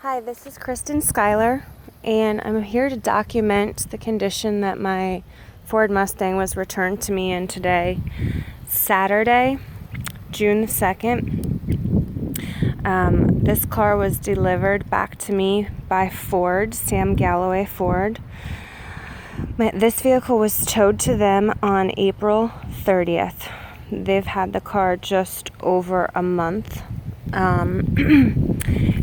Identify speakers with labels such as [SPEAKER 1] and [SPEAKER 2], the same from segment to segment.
[SPEAKER 1] Hi, this is Kristen Schuyler, and I'm here to document the condition that my Ford Mustang was returned to me in today, Saturday, June 2nd. This car was delivered back to me by Ford, Sam Galloway Ford. This vehicle was towed to them on April 30th. They've had the car just over a month.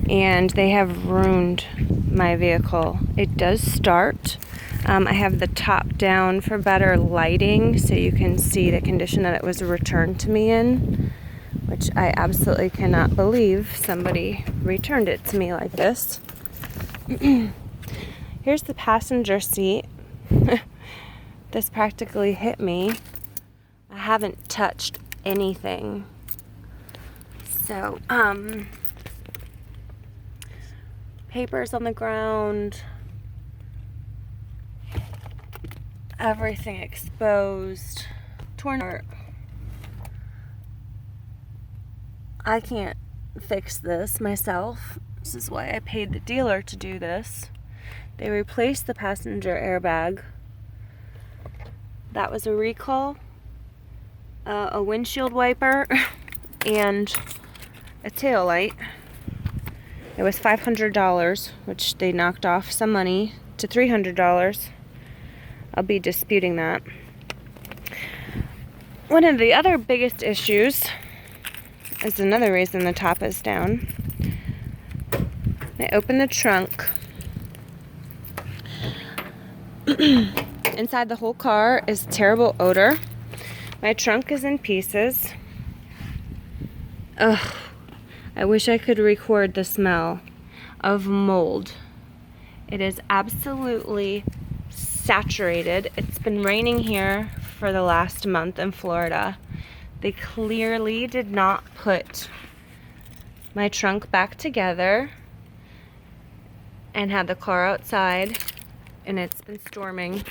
[SPEAKER 1] And they have ruined my vehicle. It does start. I have the top down for better lighting so you can see the condition that it was returned to me in, which I absolutely cannot believe somebody returned it to me like this. Here's the passenger seat. This practically hit me. I haven't touched anything. So, papers on the ground, everything exposed, torn apart. I can't fix this myself. This is why I paid the dealer to do this. They replaced the passenger airbag. That was a recall, a windshield wiper, and a tail light. It was $500, which they knocked off some money to $300. I'll be disputing that. One of the other biggest issues is another reason the top is down. I opened the trunk. Inside the whole car is terrible odor. My trunk is in pieces. Ugh. I wish I could record the smell of mold. It is absolutely saturated. It's been raining here for the last month in Florida. They clearly did not put my trunk back together and had the car outside, and it's been storming.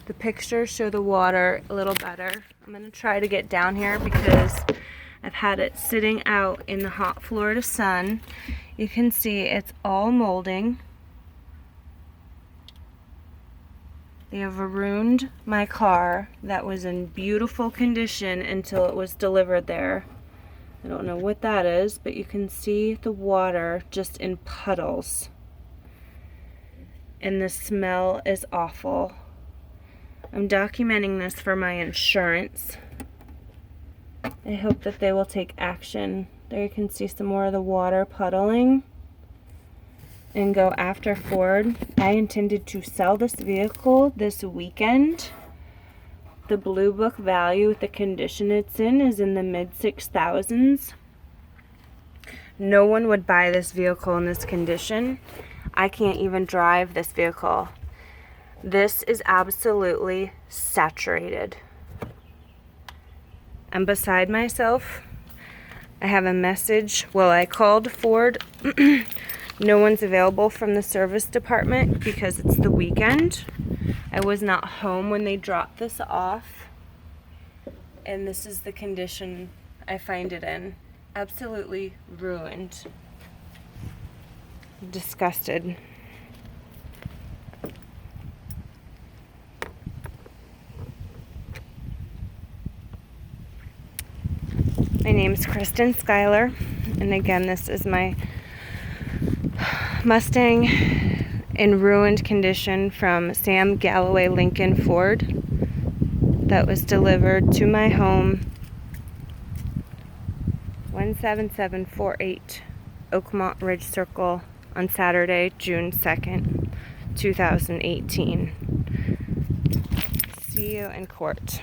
[SPEAKER 1] The pictures show the water a little better. I'm gonna try to get down here because I've had it sitting out in the hot Florida sun. You can see it's all molding. They have ruined my car that was in beautiful condition until it was delivered there. I don't know what that is, but you can see the water just in puddles. And the smell is awful. I'm documenting this for my insurance. I hope that they will take action. There you can see some more of the water puddling and go after Ford. I intended to sell this vehicle this weekend. The Blue Book value with the condition it's in is in the mid 6,000s. No one would buy this vehicle in this condition. I can't even drive this vehicle. This is absolutely saturated. I'm beside myself. I have a message. Well, I called Ford. No one's available from the service department because it's the weekend. I was not home when they dropped this off. And this is the condition I find it in. Absolutely ruined. Disgusted. My name's Kristen Schuyler, and again, this is my Mustang in ruined condition from Sam Galloway Lincoln Ford that was delivered to my home 17748 Oakmont Ridge Circle on Saturday, June 2nd, 2018. See you in court.